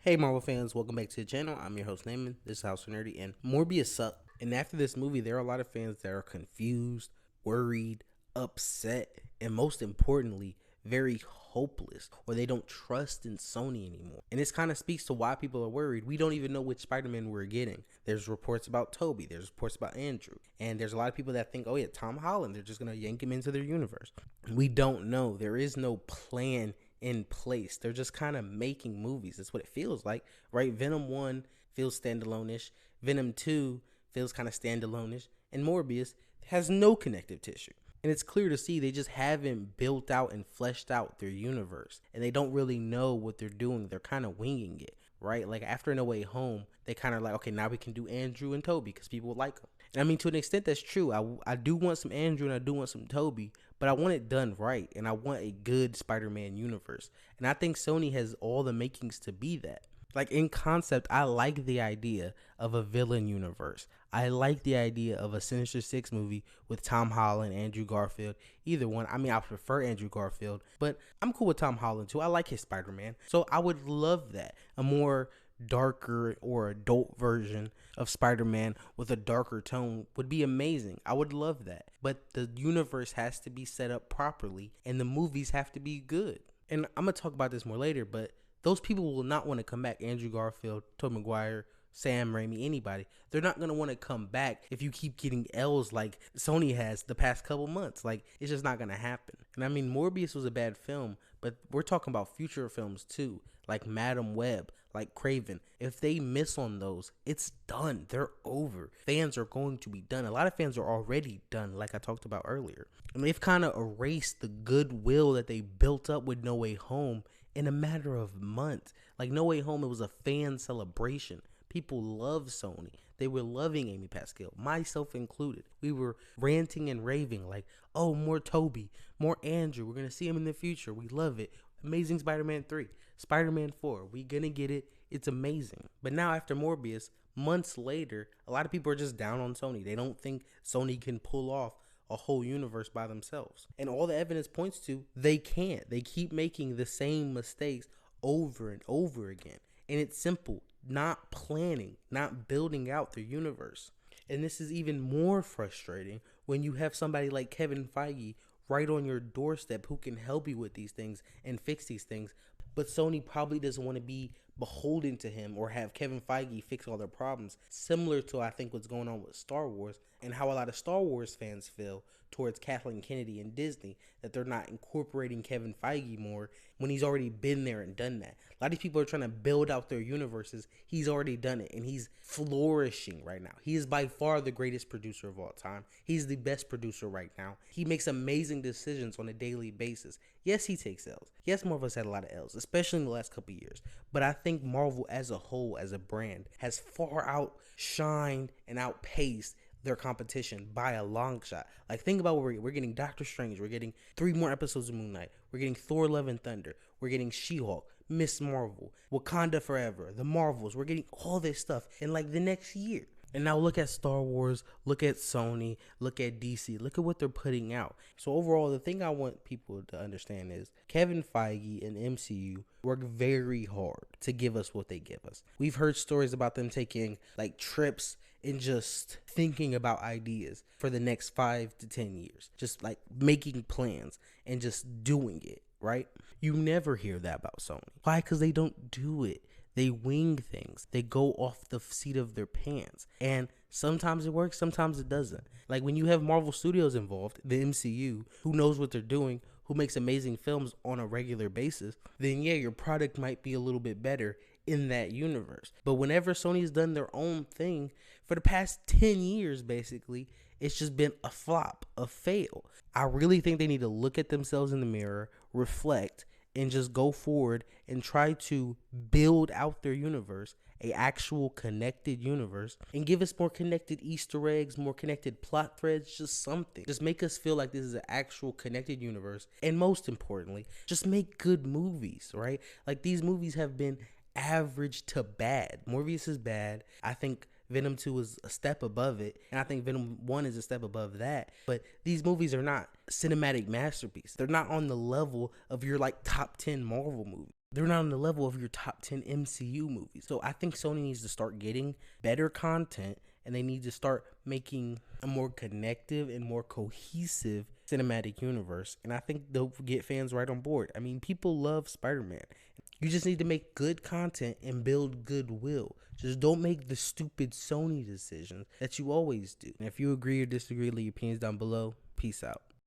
Hey Marvel fans, welcome back to the channel. I'm your host Naaman. This is House of Nerdy, and Morbius sucked. And after this movie, there are a lot of fans that are confused, worried, upset, and most importantly, very hopeless, or they don't trust in Sony anymore. And this kind of speaks to why people are worried. We don't even know which Spider-Man we're getting. There's reports about Toby, there's reports about Andrew, and there's a lot of people that think, oh yeah, Tom Holland, they're just gonna yank him into their universe. We don't know. There is no plan in place. They're just kind of making movies. That's what it feels like, right? Venom 1 feels standalone-ish. Venom 2 feels kind of standalone-ish. And Morbius has no connective tissue. And it's clear to see they just haven't built out and fleshed out their universe. And they don't really know what they're doing. They're kind of winging it, right? Like after No Way Home, they kind of like, okay, now we can do Andrew and Toby because people like them. And I mean, to an extent, that's true. I do want some Andrew and I do want some Toby, but I want it done right. And I want a good Spider-Man universe. And I think Sony has all the makings to be that. Like in concept, I like the idea of a villain universe. I like the idea of a Sinister Six movie with Tom Holland, Andrew Garfield, either one. I mean, I prefer Andrew Garfield, but I'm cool with Tom Holland too. I like his Spider-Man. So I would love that. A more darker or adult version of Spider-Man with a darker tone would be amazing. I would love that. But the universe has to be set up properly and the movies have to be good. And I'm going to talk about this more later, but those people will not want to come back. Andrew Garfield, Tobey Maguire, Sam Raimi, anybody. They're not going to want to come back if you keep getting L's like Sony has the past couple months. Like, it's just not going to happen. And I mean, Morbius was a bad film, but we're talking about future films too, like Madam Web, like Craven. If they miss on those, it's done. They're over. Fans are going to be done. A lot of fans are already done, like I talked about earlier. And they've kind of erased the goodwill that they built up with No Way Home in a matter of months. Like No Way Home, it was a fan celebration. People love Sony. They were loving Amy Pascal, myself included. We were ranting and raving like, oh, more Toby, more Andrew. We're going to see him in the future. We love it. Amazing Spider-Man 3, Spider-Man 4. We going to get it. It's amazing. But now after Morbius, months later, a lot of people are just down on Sony. They don't think Sony can pull off a whole universe by themselves. And all the evidence points to they can't. They keep making the same mistakes over and over again. And it's simple, not planning, not building out their universe. And this is even more frustrating when you have somebody like Kevin Feige right on your doorstep who can help you with these things and fix these things. But Sony probably doesn't want to be beholden to him or have Kevin Feige fix all their problems, similar to I think what's going on with Star Wars and how a lot of Star Wars fans feel towards Kathleen Kennedy and Disney, that they're not incorporating Kevin Feige more when he's already been there and done that. A lot of people are trying to build out their universes. He's already done it and he's flourishing right now. He is by far the greatest producer of all time. He's the best producer right now. He makes amazing decisions on a daily basis. Yes, he takes L's. Yes, Marvel's had a lot of L's, especially in the last couple of years. But I think Marvel as a whole, as a brand, has far outshined and outpaced their competition by a long shot. Like, think about what we're getting Doctor Strange. We're getting 3 more episodes of Moon Knight. We're getting Thor Love and Thunder. We're getting She-Hulk, Miss Marvel, Wakanda Forever, the Marvels. We're getting all this stuff in like the next year. And now look at Star Wars, look at Sony, look at DC, look at what they're putting out. So overall, the thing I want people to understand is Kevin Feige and MCU work very hard to give us what they give us. We've heard stories about them taking like trips and just thinking about ideas for the next 5 to 10 years. Just like making plans and just doing it, right? You never hear that about Sony. Why? Because they don't do it. They wing things. They go off the seat of their pants. And sometimes it works, sometimes it doesn't. Like when you have Marvel Studios involved, the MCU, who knows what they're doing, who makes amazing films on a regular basis, then yeah, your product might be a little bit better in that universe. But whenever Sony's done their own thing for the past 10 years, basically, it's just been a flop, a fail. I really think they need to look at themselves in the mirror, reflect, and just go forward and try to build out their universe, a actual connected universe, and give us more connected Easter eggs, more connected plot threads, just something. Just make us feel like this is an actual connected universe. And most importantly, just make good movies, right? Like these movies have been average to bad. Morbius is bad. I think Venom 2 is a step above it, and I think Venom 1 is a step above that. But these movies are not cinematic masterpieces. They're not on the level of your like top 10 Marvel movies. They're not on the level of your top 10 MCU movies. So I think Sony needs to start getting better content, and they need to start making a more connective and more cohesive cinematic universe. And I think they'll get fans right on board. I mean, people love Spider-Man. You just need to make good content and build goodwill. Just don't make the stupid Sony decisions that you always do. And if you agree or disagree, leave your opinions down below. Peace out.